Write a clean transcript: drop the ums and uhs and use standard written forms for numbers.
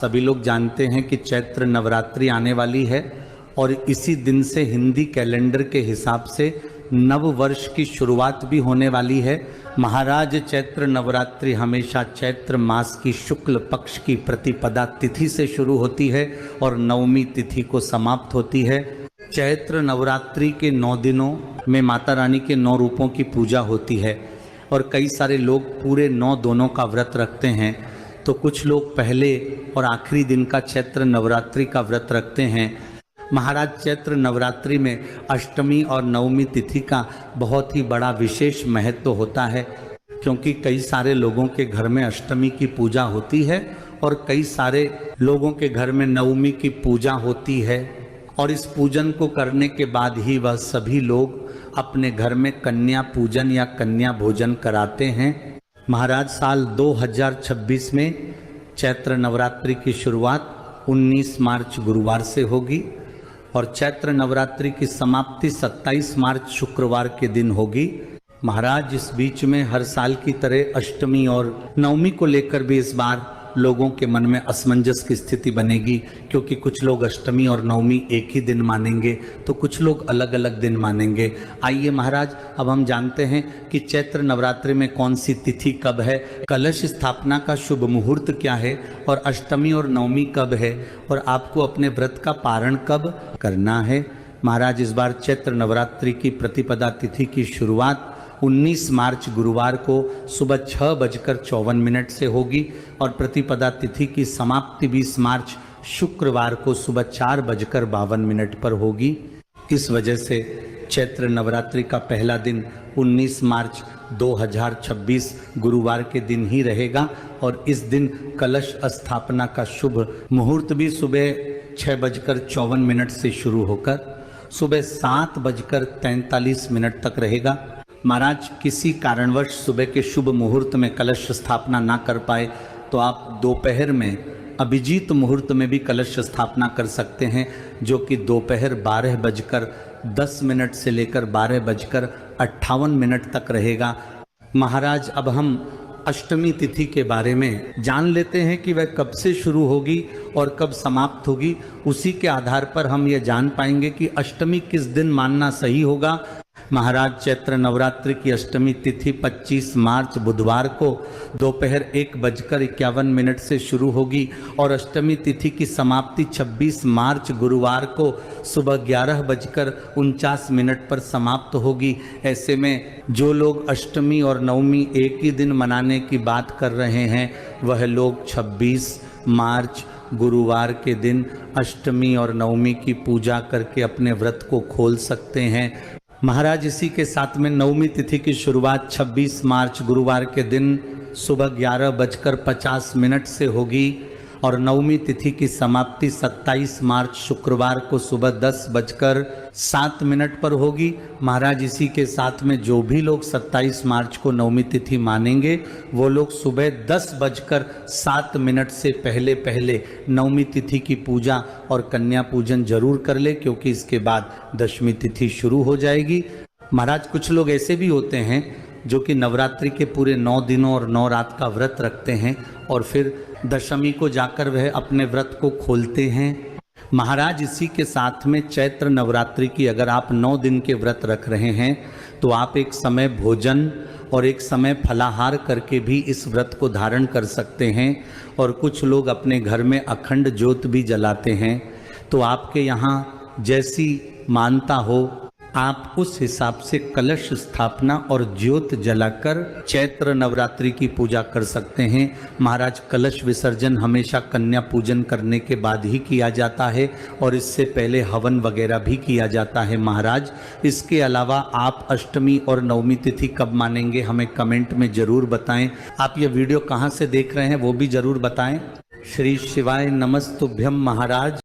सभी लोग जानते हैं कि चैत्र नवरात्रि आने वाली है और इसी दिन से हिंदी कैलेंडर के हिसाब से नव वर्ष की शुरुआत भी होने वाली है। महाराज चैत्र नवरात्रि हमेशा चैत्र मास की शुक्ल पक्ष की प्रतिपदा तिथि से शुरू होती है और नवमी तिथि को समाप्त होती है। चैत्र नवरात्रि के 9 दिनों में माता रानी के 9 रूपों की पूजा होती है और कई सारे लोग पूरे 9 दोनों का व्रत रखते हैं। तो कुछ लोग पहले और आखिरी दिन का चैत्र नवरात्रि का व्रत रखते हैं। महाराज चैत्र नवरात्रि में अष्टमी और नवमी तिथि का बहुत ही बड़ा विशेष महत्व होता है, क्योंकि कई सारे लोगों के घर में अष्टमी की पूजा होती है और कई सारे लोगों के घर में नवमी की पूजा होती है। और इस पूजन को करने के बाद ही वह सभी लोग अपने घर में कन्या पूजन या कन्या भोजन कराते हैं। महाराज साल 2026 में चैत्र नवरात्रि की शुरुआत 19 मार्च गुरुवार से होगी और चैत्र नवरात्रि की समाप्ति 27 मार्च शुक्रवार के दिन होगी। महाराज इस बीच में हर साल की तरह अष्टमी और नवमी को लेकर भी इस बार लोगों के मन में असमंजस की स्थिति बनेगी, क्योंकि कुछ लोग अष्टमी और नवमी एक ही दिन मानेंगे तो कुछ लोग अलग अलग दिन मानेंगे। आइए महाराज, अब हम जानते हैं कि चैत्र नवरात्रि में कौन सी तिथि कब है, कलश स्थापना का शुभ मुहूर्त क्या है और अष्टमी और नवमी कब है और आपको अपने व्रत का पारण कब करना है। महाराज इस बार चैत्र नवरात्रि की प्रतिपदा तिथि की शुरुआत 19 मार्च गुरुवार को सुबह 6:54 से होगी और प्रतिपदा तिथि की समाप्ति 20 मार्च शुक्रवार को सुबह 4:52 पर होगी। इस वजह से चैत्र नवरात्रि का पहला दिन 19 मार्च 2026 गुरुवार के दिन ही रहेगा और इस दिन कलश स्थापना का शुभ मुहूर्त भी सुबह 6:54 से शुरू होकर सुबह 7:43 तक रहेगा। महाराज किसी कारणवश सुबह के शुभ मुहूर्त में कलश स्थापना ना कर पाए तो आप दोपहर में अभिजीत मुहूर्त में भी कलश स्थापना कर सकते हैं, जो कि दोपहर 12:10 से लेकर 12:58 तक रहेगा। महाराज अब हम अष्टमी तिथि के बारे में जान लेते हैं कि वह कब से शुरू होगी और कब समाप्त होगी। उसी के आधार पर हम ये जान पाएंगे कि अष्टमी किस दिन मानना सही होगा। महाराज चैत्र नवरात्रि की अष्टमी तिथि 25 मार्च बुधवार को दोपहर 1:51 से शुरू होगी और अष्टमी तिथि की समाप्ति 26 मार्च गुरुवार को सुबह 11:49 पर समाप्त होगी। ऐसे में जो लोग अष्टमी और नवमी एक ही दिन मनाने की बात कर रहे हैं, वह लोग 26 मार्च गुरुवार के दिन अष्टमी और नवमी की पूजा करके अपने व्रत को खोल सकते हैं। महाराज इसी के साथ में नवमी तिथि की शुरुआत 26 मार्च गुरुवार के दिन सुबह 11:50 से होगी और नवमी तिथि की समाप्ति 27 मार्च शुक्रवार को सुबह 10:07 पर होगी। महाराज इसी के साथ में जो भी लोग 27 मार्च को नवमी तिथि मानेंगे वो लोग सुबह 10:07 से पहले पहले नवमी तिथि की पूजा और कन्या पूजन जरूर कर ले, क्योंकि इसके बाद दशमी तिथि शुरू हो जाएगी। महाराज कुछ लोग ऐसे भी होते हैं जो कि नवरात्रि के पूरे 9 दिनों और 9 रात का व्रत रखते हैं और फिर दशमी को जाकर वह अपने व्रत को खोलते हैं। महाराज इसी के साथ में चैत्र नवरात्रि की अगर आप 9 दिन के व्रत रख रहे हैं तो आप एक समय भोजन और एक समय फलाहार करके भी इस व्रत को धारण कर सकते हैं। और कुछ लोग अपने घर में अखंड ज्योत भी जलाते हैं। तो आपके यहाँ जैसी मानता हो आप उस हिसाब से कलश स्थापना और ज्योत जलाकर चैत्र नवरात्रि की पूजा कर सकते हैं। महाराज कलश विसर्जन हमेशा कन्या पूजन करने के बाद ही किया जाता है और इससे पहले हवन वगैरह भी किया जाता है। महाराज इसके अलावा आप अष्टमी और नवमी तिथि कब मानेंगे हमें कमेंट में जरूर बताएं। आप ये वीडियो कहाँ से देख रहे हैं वो भी जरूर बताएं। श्री शिवाय नमस्तुभ्यम महाराज।